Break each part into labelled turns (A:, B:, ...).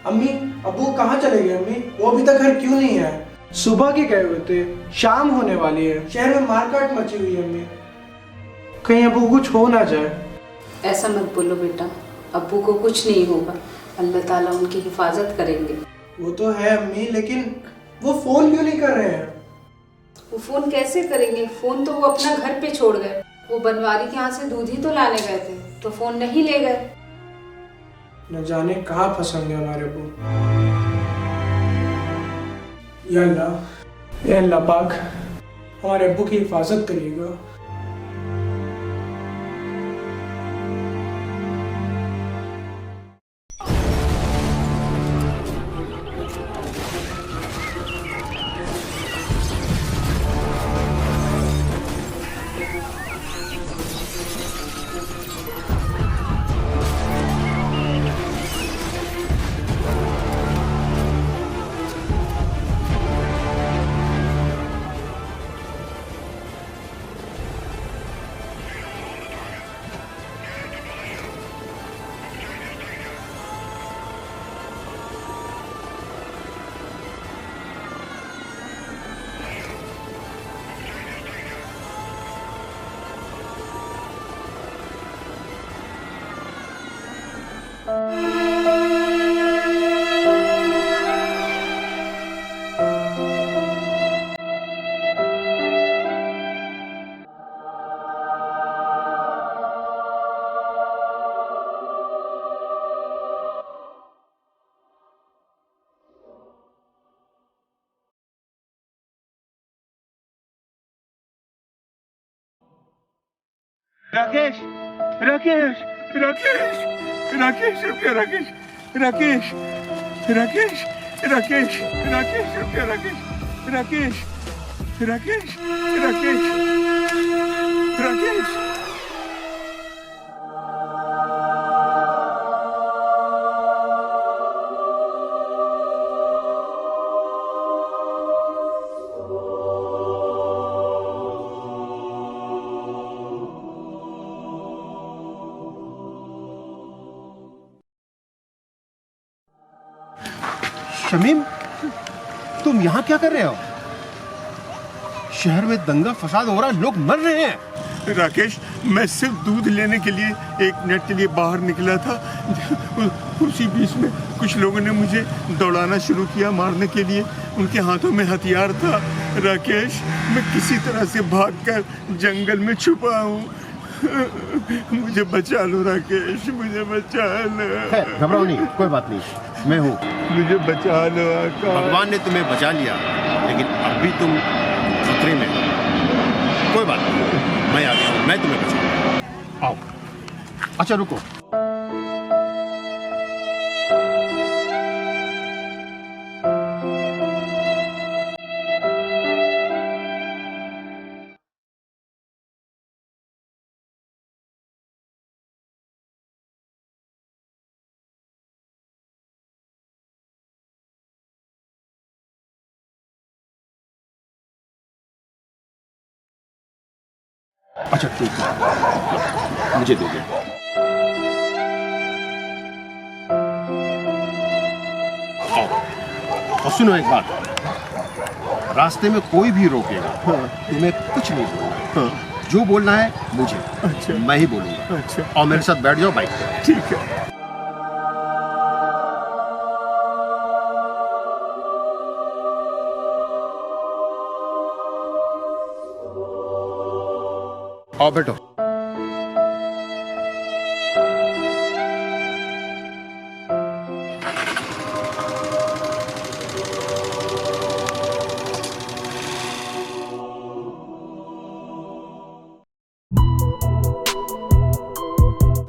A: अम्मी अब्बू कहाँ चले गए अम्मी? वो अभी तक घर क्यों नहीं आए? सुबह के गए हुए थे, शाम होने वाली है, शहर में मारकाट मची हुई है अम्मी। कहीं अब्बू कुछ हो ना जाए।
B: ऐसा मत बोलो बेटा, अब्बू को कुछ नहीं होगा, अल्लाह ताला उनकी हिफाजत करेंगे।
A: वो तो है अम्मी, लेकिन वो फोन क्यों नहीं कर रहे हैं?
B: वो फोन कैसे करेंगे? फोन तो वो अपना घर पे छोड़ गए। वो बनवारी के यहाँ से दूध ही तो लाने गए थे, तो फोन नहीं ले गए।
A: न जाने कहाँ फंसेंगे हमारे अब्बू। या अल्लाह पाक हमारे अब्बू की हिफाजत करिएगा।
C: राकेश राकेश राकेश राकेश रुपया राकेश राकेश राकेश राकेश राकेश रुपया राकेश राकेश राकेश राकेश राकेश
D: शमीम, तुम यहाँ क्या कर रहे हो? शहर में दंगा फसाद हो रहा है, लोग मर रहे हैं।
C: राकेश, मैं सिर्फ दूध लेने के लिए 1 मिनट के लिए बाहर निकला था। उसी बीच में कुछ लोगों ने मुझे दौड़ाना शुरू किया, मारने के लिए। उनके हाथों में हथियार था। राकेश, मैं किसी तरह से भागकर जंगल में छुपा हूँ। मुझे बचा लो राकेश, मुझे बचा लो।
D: घबराओ नहीं, कोई बात नहीं, मैं हूँ।
C: मुझे बचा लो आका।
D: भगवान ने तुम्हें बचा लिया, लेकिन अब भी तुम खतरे में हो। कोई बात नहीं, मैं आ गया हूँ, मैं तुम्हें बचाऊंगा। आओ। अच्छा रुको। अच्छा ठीक है, मुझे दे दो। और सुनो एक बात, रास्ते में कोई भी रोकेगा, तुम्हें कुछ नहीं बोलना। जो बोलना है मुझे,
C: अच्छा,
D: मैं ही बोलूंगा।
C: अच्छा,
D: और मेरे साथ बैठ जाओ बाइक पे।
C: ठीक है।
D: आओ बैठो।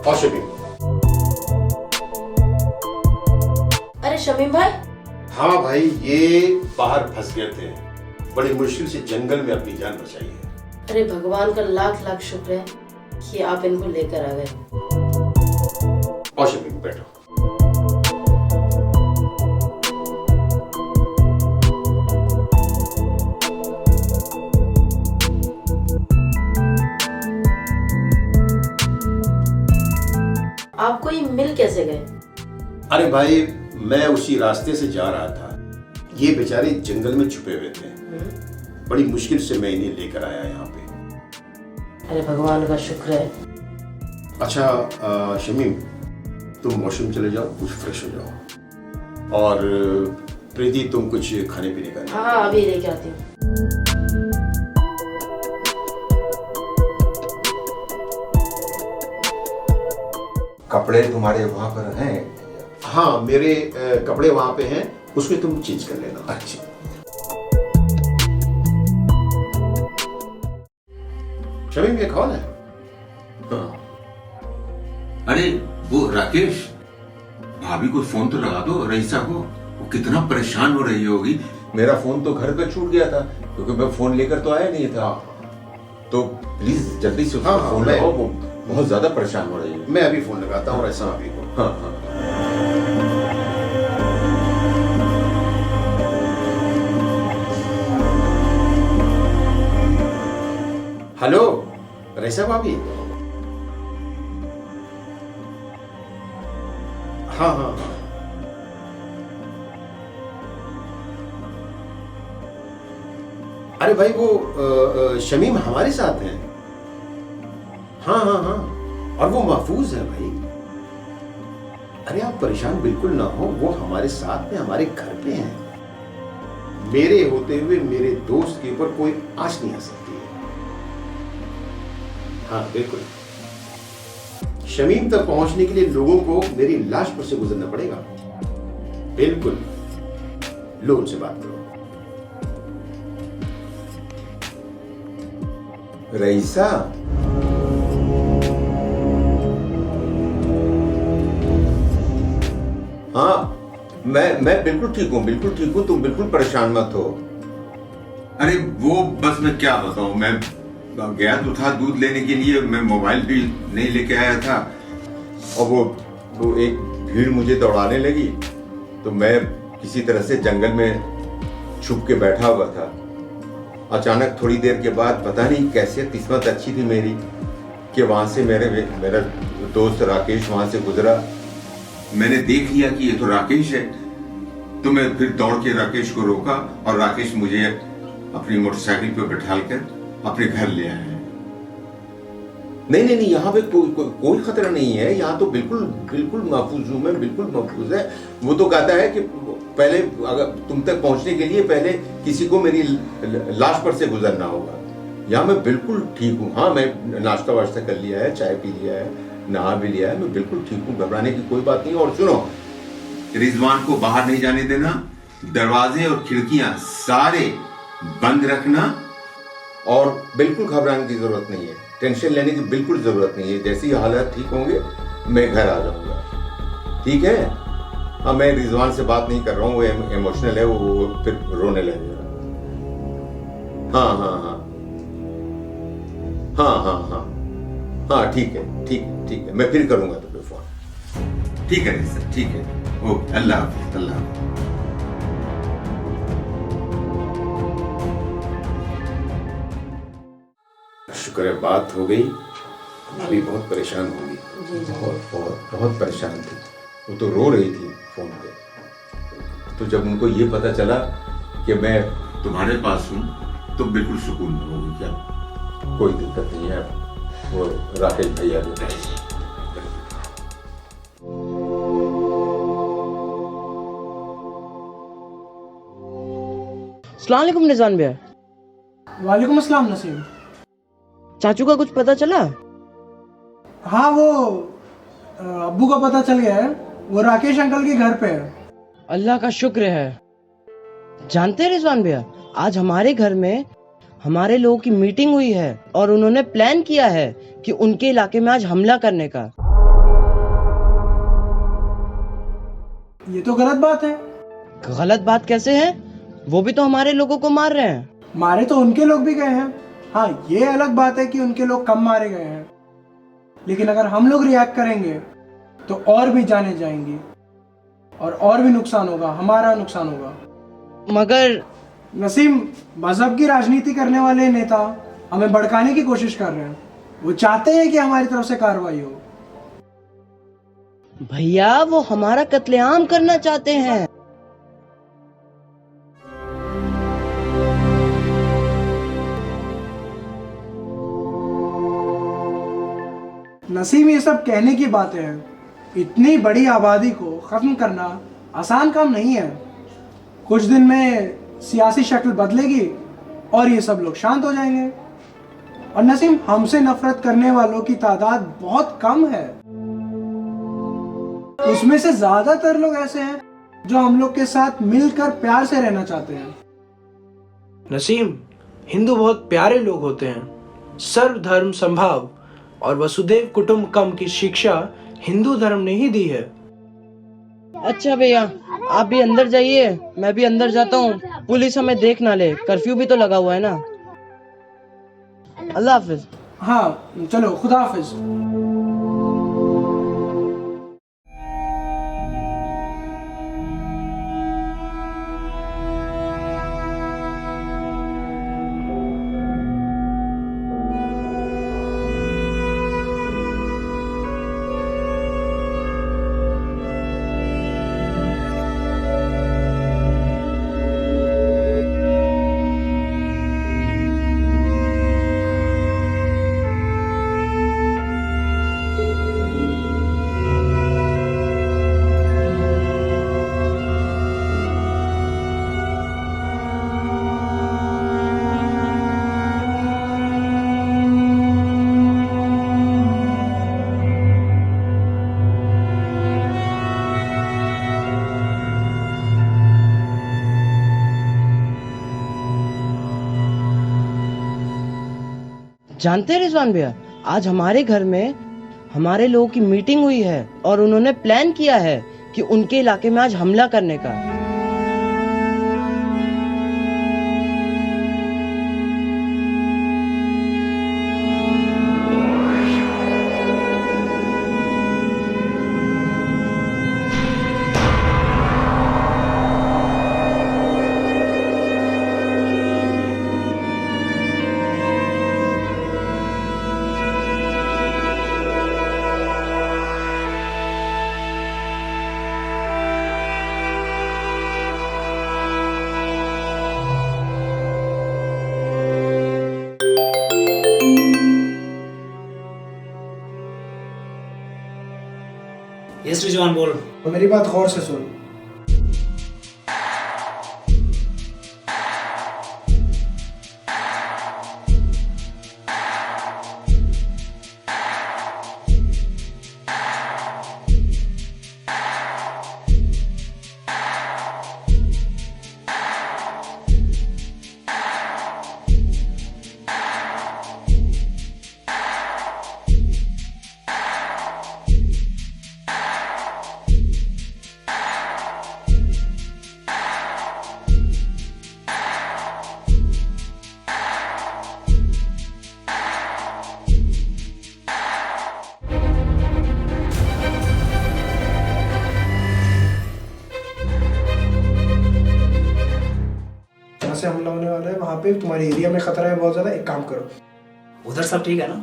D: और शमीम।
E: अरे शमीम भाई।
D: हाँ भाई, ये बाहर फंस गए थे, बड़ी मुश्किल से जंगल में अपनी जान बचाई है।
E: अरे भगवान का लाख लाख शुक्र है कि आप इनको लेकर आ गए।
D: और शमीम बैठो।
E: आपको ये मिल कैसे गए?
D: अरे भाई, मैं उसी रास्ते से जा रहा था। ये बेचारे जंगल में छुपे हुए थे। बड़ी मुश्किल से मैं इन्हें लेकर आया यहाँ पे।
E: अरे भगवान का शुक्र है।
D: अच्छा शमीम, तुम वॉशरूम चले जाओ, कुछ फ्रेश हो जाओ। और प्रीति, तुम कुछ खाने पीने का
E: हाँ हाँ, अभी लेके आती हूँ।
F: कपड़े तुम्हारे वहां पर हैं?
D: हाँ, मेरे कपड़े वहां पे हैं, उसमें तुम चेंज कर लेना।
F: अच्छा।
D: शमीम, ये कौन है?
F: हाँ। अरे वो राकेश, भाभी को फोन तो लगा दो, रईसा को। वो कितना परेशान हो रही होगी। मेरा फोन तो घर पे छूट गया था क्योंकि मैं फोन लेकर तो आया नहीं था। तो प्लीज जल्दी से उसको फोन लगाओ, वो बहुत ज्यादा परेशान हो रही है।
D: मैं अभी फोन लगाता हूँ रईसा भाभी को।
F: हाँ हाँ।
D: हेलो रईसा भाभी। हाँ हाँ हाँ। अरे भाई, वो शमीम हमारे साथ हैं। हाँ हाँ हाँ, और वो महफूज है भाई। अरे आप परेशान बिल्कुल ना हो, वो हमारे साथ में हमारे घर पे हैं। मेरे होते हुए मेरे दोस्त के ऊपर कोई आँच नहीं आ सकती है। हाँ बिल्कुल। शमीम तक पहुंचने के लिए लोगों को मेरी लाश पर से गुजरना पड़ेगा। बिल्कुल, लो उनसे बात करो।
F: रईसा, हाँ मैं बिल्कुल ठीक हूँ, बिल्कुल ठीक हूँ। तुम बिल्कुल परेशान मत हो। अरे वो बस मैं क्या बताऊं, मैं गया तो था दूध लेने के लिए, मैं मोबाइल भी नहीं लेके आया था। और वो एक भीड़ मुझे दौड़ाने लगी, तो मैं किसी तरह से जंगल में छुप के बैठा हुआ था। अचानक थोड़ी देर के बाद पता नहीं कैसे किस्मत अच्छी थी मेरी कि वहां से मेरा दोस्त राकेश वहां से गुजरा। मैंने देख लिया कि ये तो राकेश है, तो मैं फिर दौड़ के राकेश को रोका और राकेश मुझे अपनी मोटरसाइकिल पे बैठाकर अपने घर ले आया। नहीं, यहाँ पे कोई खतरा नहीं है। यहाँ तो बिल्कुल महफूज हूँ मैं, बिल्कुल महफूज है। वो तो कहता है कि पहले अगर तुम तक पहुंचने के लिए पहले किसी को मेरी लाश पर से गुजरना होगा। यहाँ मैं बिल्कुल ठीक हूँ। हाँ, मैं नाश्ता वाश्ता कर लिया है, चाय पी लिया है, नहा भी लिया है, मैं बिल्कुल ठीक हूँ, घबराने की कोई बात नहीं। और सुनो, रिजवान को बाहर नहीं जाने देना, दरवाजे और खिड़कियां सारे बंद रखना, और बिल्कुल घबराने की जरूरत नहीं है, टेंशन लेने की बिल्कुल जरूरत नहीं है। जैसे ही हालात ठीक होंगे मैं घर आ जाऊंगा, ठीक है? हाँ, मैं रिजवान से बात नहीं कर रहा हूँ, वो इमोशनल है, वो फिर रोने लगेगा। हाँ, ठीक है, मैं फिर करूंगा तुम्हें फोन। ठीक है सर, ठीक है, ओके, अल्लाह हाफिज, अल्लाह हाफिज।
D: शुक्र है बात हो गई। अभी बहुत परेशान होगी।
F: बहुत परेशान थी। वो तो रो रही थी फोन पे। तो जब उनको ये पता चला कि मैं तुम्हारे पास हूँ तो बिल्कुल सुकून में होगी। क्या कोई दिक्कत नहीं है, वो राकेश भैया के पास।
G: अस्सलाम वालेकुम रिजवान भैया।
A: वालेकुम अस्सलाम नसीम।
G: चाचू का कुछ पता चला?
A: हाँ, वो अब्बू का पता चल गया है। वो राकेश अंकल के घर पे है।
G: अल्लाह का शुक्र है। जानते हैं रिजवान भैया, आज हमारे घर में हमारे लोगों की मीटिंग हुई है और उन्होंने प्लान किया है कि उनके इलाके में आज हमला करने का।
A: ये तो गलत बात है।
G: गलत बात कैसे है? वो भी तो हमारे लोगों को मार रहे हैं।
A: मारे तो उनके लोग भी गए हैं। हाँ, ये अलग बात है कि उनके लोग कम मारे गए हैं, लेकिन अगर हम लोग रिएक्ट करेंगे तो और भी जाने जाएंगी और भी नुकसान होगा, हमारा नुकसान होगा।
G: मगर
A: नसीम, मजहब की राजनीति करने वाले नेता हमें भड़काने की कोशिश कर रहे हैं। वो चाहते हैं कि हमारी तरफ से कार्रवाई हो।
G: भैया वो हमारा कत्लेआम करना चाहते हैं।
A: नसीम, ये सब कहने की बातें हैं। इतनी बड़ी आबादी को खत्म करना आसान काम नहीं है। कुछ दिन में सियासी शक्ल बदलेगी और ये सब लोग शांत हो जाएंगे। और नसीम, हमसे नफरत करने वालों की तादाद बहुत कम है। उसमें से ज्यादातर लोग ऐसे हैं जो हम लोग के साथ मिलकर प्यार से रहना चाहते हैं। नसीम, हिंदू बहुत प्यारे लोग होते हैं। सर्वधर्म संभाव और वसुधैव कुटुंबकम की शिक्षा हिंदू धर्म ने ही दी है।
G: अच्छा भैया, आप भी अंदर जाइए, मैं भी अंदर जाता हूँ। पुलिस हमें देख ना ले, कर्फ्यू भी तो लगा हुआ है ना। अल्लाह हाफिज।
A: हाँ चलो, खुदा हाफिज।
G: जानते हैं रिजवान भैया, आज हमारे घर में हमारे लोगों की मीटिंग हुई है और उन्होंने प्लान किया है कि उनके इलाके में आज हमला करने का।
H: यस रिजवान बोल।
A: तो मेरी बात गौर से सुन। से हमला होने वाला है, वहाँ पे तुम्हारे एरिया में खतरा है बहुत ज्यादा। एक काम करो,
H: उधर सब ठीक है ना?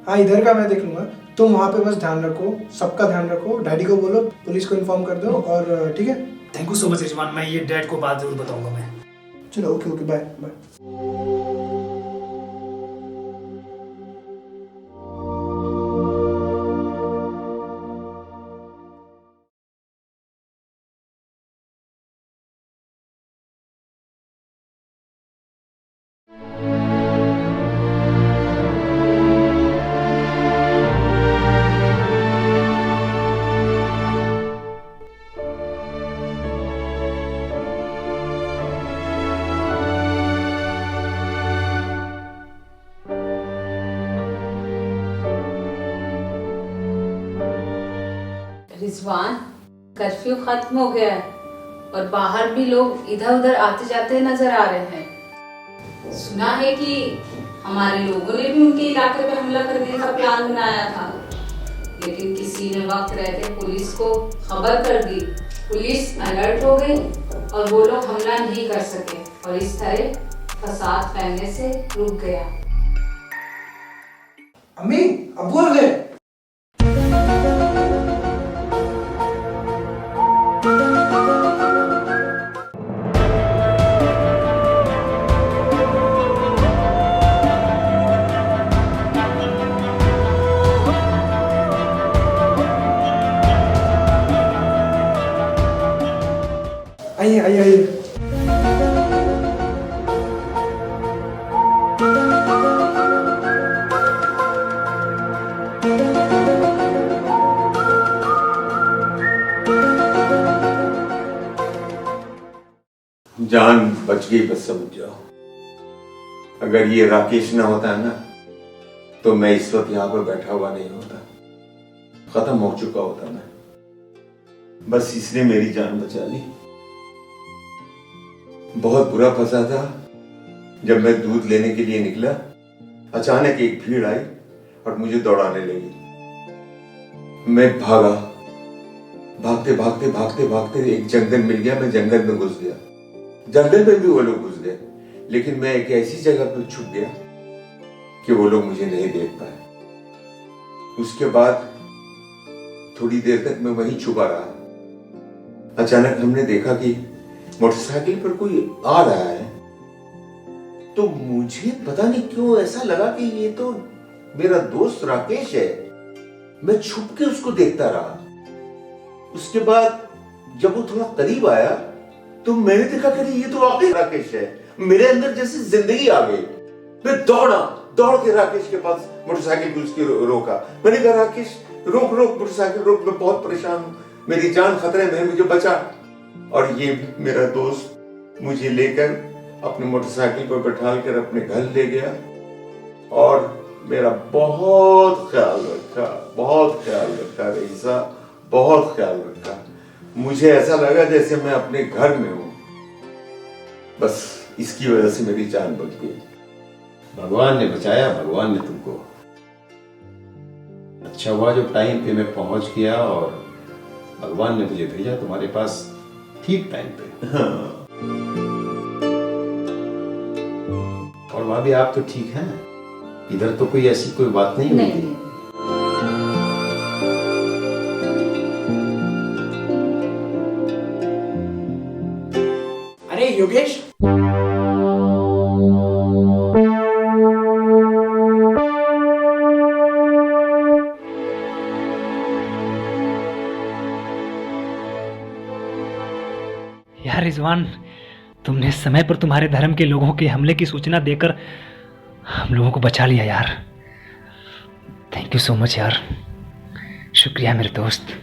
A: हाँ इधर का मैं देख लूंगा, तुम वहाँ पे बस ध्यान रखो, सबका ध्यान रखो। डैडी को बोलो पुलिस को इन्फॉर्म कर दो। और ठीक है,
H: thank you so much Rizwan, मैं ये डैड को बात जरूर बताऊंगा मैं।
A: चलो okay okay, bye bye.
B: Rizwan, curfew खत्म हो गया है और बाहर भी लोग इधर उधर आते जाते नजर आ रहे हैं। सुना है कि हमारे लोगों ने भी उनके इलाके पे हमला करने का प्लान बनाया था, लेकिन किसी ने वक्त रहते पुलिस को खबर कर दी। पुलिस अलर्ट हो गई और वो लोग हमला नहीं कर सके और इस तरह फसाद फैलने से रुक गया।
A: अम्मी, अब्बू आ गए।
F: जान बच गई, बस समझ जाओ। अगर ये राकेश ना होता है ना, तो मैं इस वक्त यहाँ पर बैठा हुआ नहीं होता, खत्म हो चुका होता मैं। बस इसने मेरी जान बचा ली। बहुत बुरा फंसा था। जब मैं दूध लेने के लिए निकला, अचानक एक भीड़ आई और मुझे दौड़ाने लगी। मैं भागा, भागते भागते भागते भागते एक जंगल मिल गया। मैं जंगल में घुस गया। जंगल में भी वो लोग घुस गए, लेकिन मैं एक ऐसी जगह पर छुप गया कि वो लोग मुझे नहीं देख पाए। उसके बाद थोड़ी देर तक मैं वहीं छुपा रहा। अचानक हमने देखा कि मोटरसाइकिल पर कोई आ रहा है। तो मुझे पता नहीं क्यों ऐसा लगा कि ये तो मेरा दोस्त राकेश है। मैं छुप के उसको देखता रहा। उसके बाद जब वो थोड़ा करीब आया तो मैंने देखा कि ये तो वाकई राकेश है। मेरे अंदर जैसे जिंदगी आ गई। मैं दौड़ के राकेश के पास मोटरसाइकिल को उसकी रोका। मैंने कहा, राकेश रोक मोटरसाइकिल रोक, मैं बहुत परेशान हूं, मेरी जान खतरे में है, मुझे बचा। और ये मेरा दोस्त मुझे लेकर अपने मोटरसाइकिल पर बैठा कर अपने घर ले गया और मेरा बहुत ख्याल रखा रईसा, बहुत ख्याल रखा। मुझे ऐसा लगा जैसे मैं अपने घर में हूं। बस इसकी वजह से मेरी जान बच गई।
D: भगवान ने बचाया, भगवान ने तुमको। अच्छा हुआ जो टाइम पे मैं पहुंच गया और भगवान ने मुझे भेजा तुम्हारे पास ठीक टाइम पे।
F: हाँ।
D: और भाभी आप तो ठीक हैं? इधर तो कोई ऐसी कोई बात नहीं हुई थी?
A: अरे योगेश,
H: यार रिजवान, तुमने समय पर तुम्हारे धर्म के लोगों के हमले की सूचना देकर हम लोगों को बचा लिया यार। थैंक यू सो मच यार, शुक्रिया मेरे दोस्त।